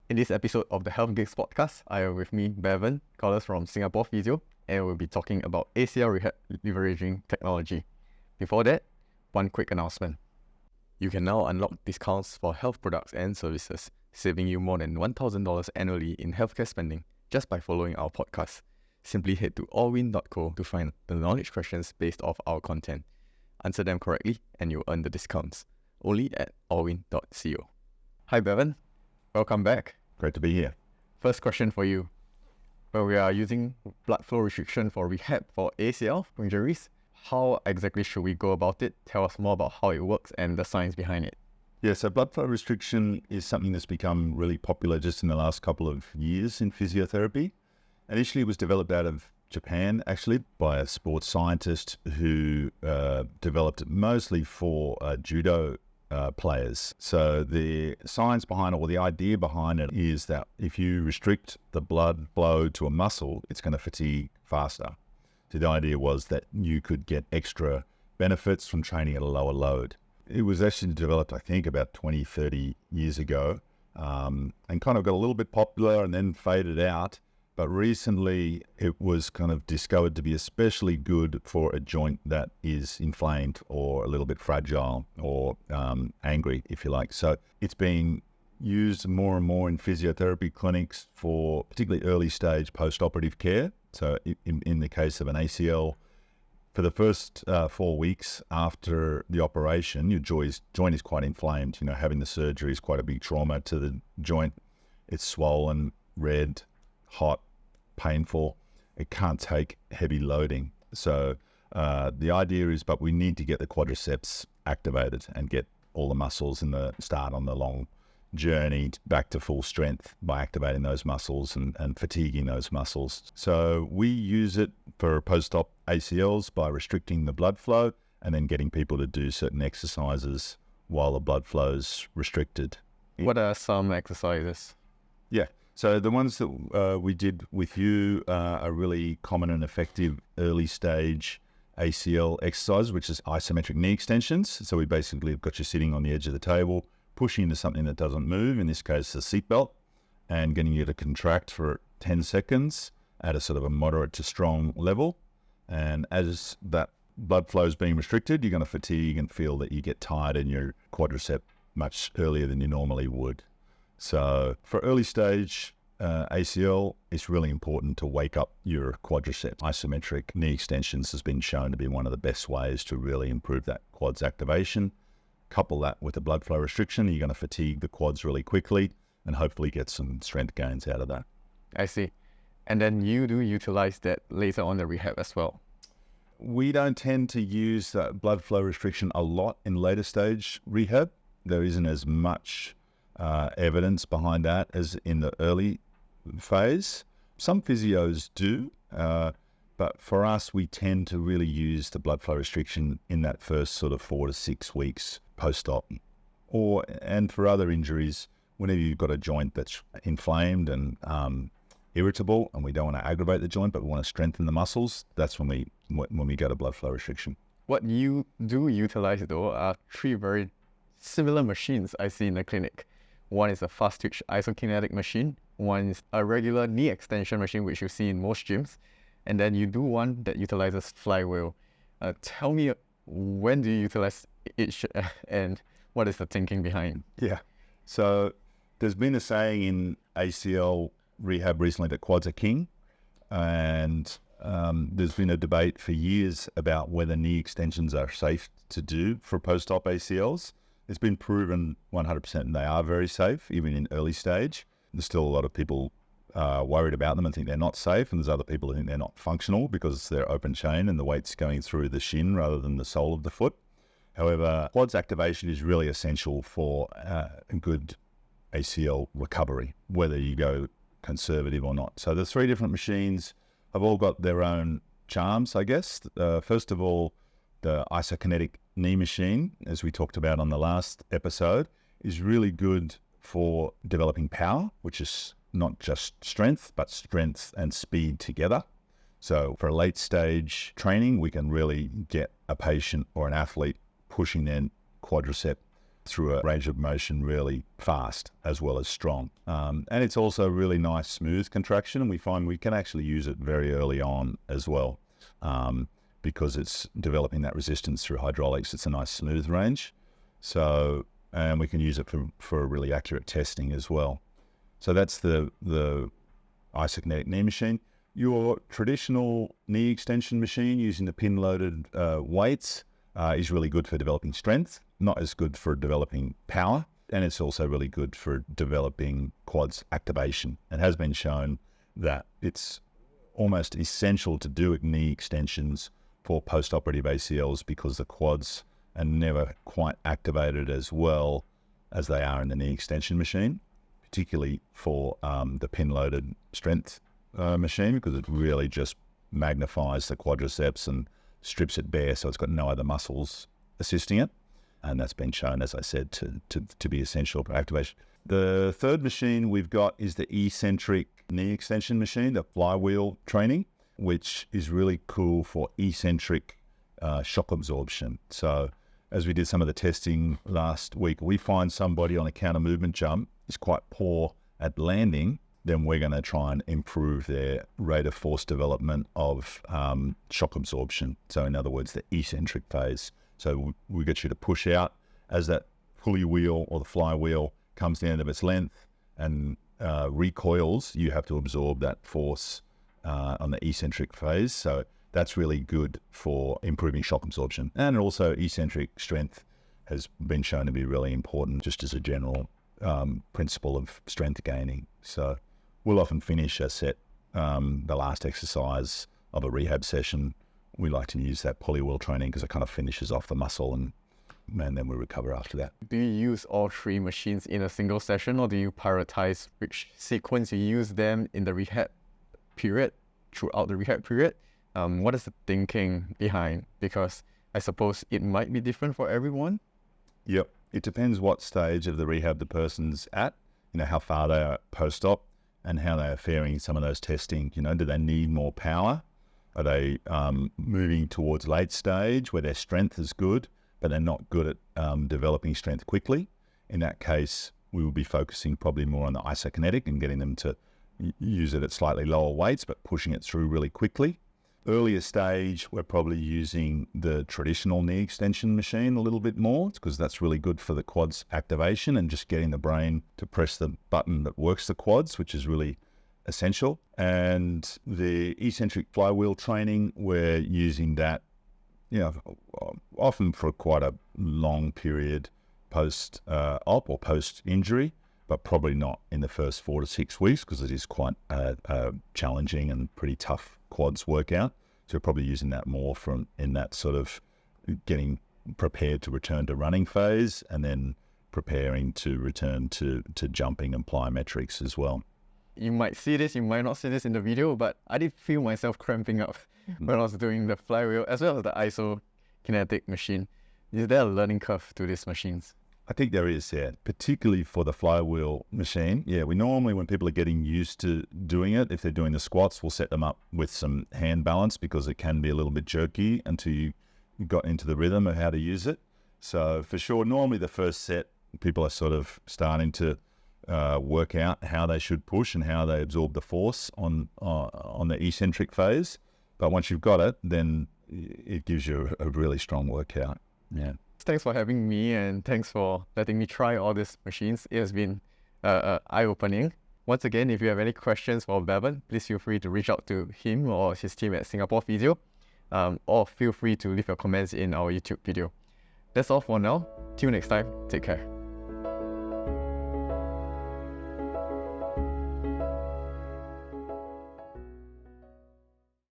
In this episode of the Health Geeks podcast, I have with me Bevan Colless from Singapore Physio, and we'll be talking about ACL Rehab leveraging technology. Before that, one quick announcement. You can now unlock discounts for health products and services, saving you more than $1,000 annually in healthcare spending just by following our podcast. Simply head to allwin.co to find the knowledge questions based off our content. Answer them correctly and you'll earn the discounts. Only at allwin.co. Hi Bevan, welcome back. Great to be here. First question for you. When we are using blood flow restriction for rehab for ACL injuries, how exactly should we go about it? Tell us more about how it works and the science behind it. Yeah, so blood flow restriction is something that's become really popular just in the last couple of years in physiotherapy. Initially, it was developed out of Japan, actually, by a sports scientist who developed it mostly for judo players. So the science behind it, or the idea behind it, is that if you restrict the blood flow to a muscle, it's going to fatigue faster. So the idea was that you could get extra benefits from training at a lower load. It was actually developed, I think, about 20, 30 years ago, and kind of got a little bit popular and then faded out. But recently it was kind of discovered to be especially good for a joint that is inflamed or a little bit fragile or angry, if you like. So it's being used more and more in physiotherapy clinics for particularly early stage post-operative care. So in the case of an ACL, for the first 4 weeks after the operation, your joint is quite inflamed. You know, having the surgery is quite a big trauma to the joint. It's swollen, red, hot, painful. It can't take heavy loading. So the idea is, but we need to get the quadriceps activated and get all the muscles in the start on the long journey back to full strength by activating those muscles and fatiguing those muscles. So we use it for post-op ACLs by restricting the blood flow and then getting people to do certain exercises while the blood flow is restricted. What are some exercises? Yeah. So the ones that we did with you are really common and effective early stage ACL exercise, which is isometric knee extensions. So we basically have got you sitting on the edge of the table, pushing into something that doesn't move, in this case the seatbelt, and getting you to contract for 10 seconds at a sort of a moderate to strong level. And as that blood flow is being restricted, you're going to fatigue and feel that you get tired in your quadricep much earlier than you normally would. So for early stage ACL, it's really important to wake up your quadricep. Isometric knee extensions has been shown to be one of the best ways to really improve that quads activation. Couple that with a blood flow restriction, you're going to fatigue the quads really quickly and hopefully get some strength gains out of that. I see. And then you do utilize that later on the rehab as well. We don't tend to use that blood flow restriction a lot in later stage rehab. There isn't as much evidence behind that as in the early phase. Some physios do, but for us, we tend to really use the blood flow restriction in that first sort of 4 to 6 weeks post-op. And for other injuries, whenever you've got a joint that's inflamed and irritable, and we don't want to aggravate the joint, but we want to strengthen the muscles, that's when we go to blood flow restriction. What you do utilize though are 3 very similar machines I see in the clinic. One is a fast twitch isokinetic machine, one is a regular knee extension machine, which you see in most gyms, and then you do one that utilizes flywheel. Tell me, when do you utilize each and what is the thinking behind? Yeah, so there's been a saying in ACL rehab recently that quads are king, and there's been a debate for years about whether knee extensions are safe to do for post-op ACLs. It's been proven 100% they are very safe, even in early stage. There's still a lot of people worried about them and think they're not safe, and there's other people who think they're not functional because they're open chain and the weight's going through the shin rather than the sole of the foot. However, quads activation is really essential for a good ACL recovery, whether you go conservative or not. So the 3 different machines have all got their own charms, I guess. First of all, the isokinetic knee machine, as we talked about on the last episode, is really good for developing power, which is not just strength, but strength and speed together. So for a late stage training, we can really get a patient or an athlete pushing their quadricep through a range of motion really fast as well as strong. And it's also a really nice smooth contraction, and we find we can actually use it very early on as well, because it's developing that resistance through hydraulics. It's a nice smooth range. So, and we can use it for really accurate testing as well. So that's the isokinetic knee machine. Your traditional knee extension machine using the pin-loaded weights is really good for developing strength, not as good for developing power, and it's also really good for developing quads activation. It has been shown that it's almost essential to do knee extensions for post-operative ACLs because the quads are never quite activated as well as they are in the knee extension machine, particularly for the pin-loaded strength machine, because it really just magnifies the quadriceps and strips it bare, so it's got no other muscles assisting it. And that's been shown, as I said, to be essential for activation. The third machine we've got is the eccentric knee extension machine, the flywheel training, which is really cool for eccentric shock absorption. So as we did some of the testing last week, we find somebody on a counter movement jump is quite poor at landing, then we're going to try and improve their rate of force development of shock absorption. So in other words, the eccentric phase. So we get you to push out as that pulley wheel or the flywheel comes to the end of its length and recoils. You have to absorb that force on the eccentric phase. So that's really good for improving shock absorption. And also eccentric strength has been shown to be really important just as a general principle of strength gaining. So we'll often finish a set, the last exercise of a rehab session. We like to use that pulley wheel training because it kind of finishes off the muscle and then we recover after that. Do you use all three machines in a single session, or do you prioritize which sequence you use them in the rehab period, throughout the rehab period? What is the thinking behind? Because I suppose it might be different for everyone. Yep. It depends what stage of the rehab the person's at, how far they are post-op and how they are faring in some of those testing. Do they need more power? Are they moving towards late stage where their strength is good, but they're not good at developing strength quickly? In that case, we will be focusing probably more on the isokinetic and getting them to use it at slightly lower weights, but pushing it through really quickly. Earlier stage, we're probably using the traditional knee extension machine a little bit more because that's really good for the quads activation and just getting the brain to press the button that works the quads, which is really essential. And the eccentric flywheel training, we're using that, often for quite a long period post-op or post-injury, but probably not in the first 4 to 6 weeks because it is quite a challenging and pretty tough quads workout. So we're probably using that more in that sort of getting prepared to return to running phase and then preparing to return to jumping and plyometrics as well. You might see this, you might not see this in the video, but I did feel myself cramping up when I was doing the flywheel as well as the isokinetic machine. Is there a learning curve to these machines? I think there is, yeah, particularly for the flywheel machine. Yeah, we normally, when people are getting used to doing it, if they're doing the squats, we'll set them up with some hand balance because it can be a little bit jerky until you got into the rhythm of how to use it. So for sure, normally the first set, people are sort of starting to work out how they should push and how they absorb the force on the eccentric phase. But once you've got it, then it gives you a really strong workout. Yeah. Thanks for having me, and thanks for letting me try all these machines. It has been eye-opening. Once again, if you have any questions for Bevan, please feel free to reach out to him or his team at Singapore Physio, or feel free to leave your comments in our YouTube video. That's all for now. Till next time, take care.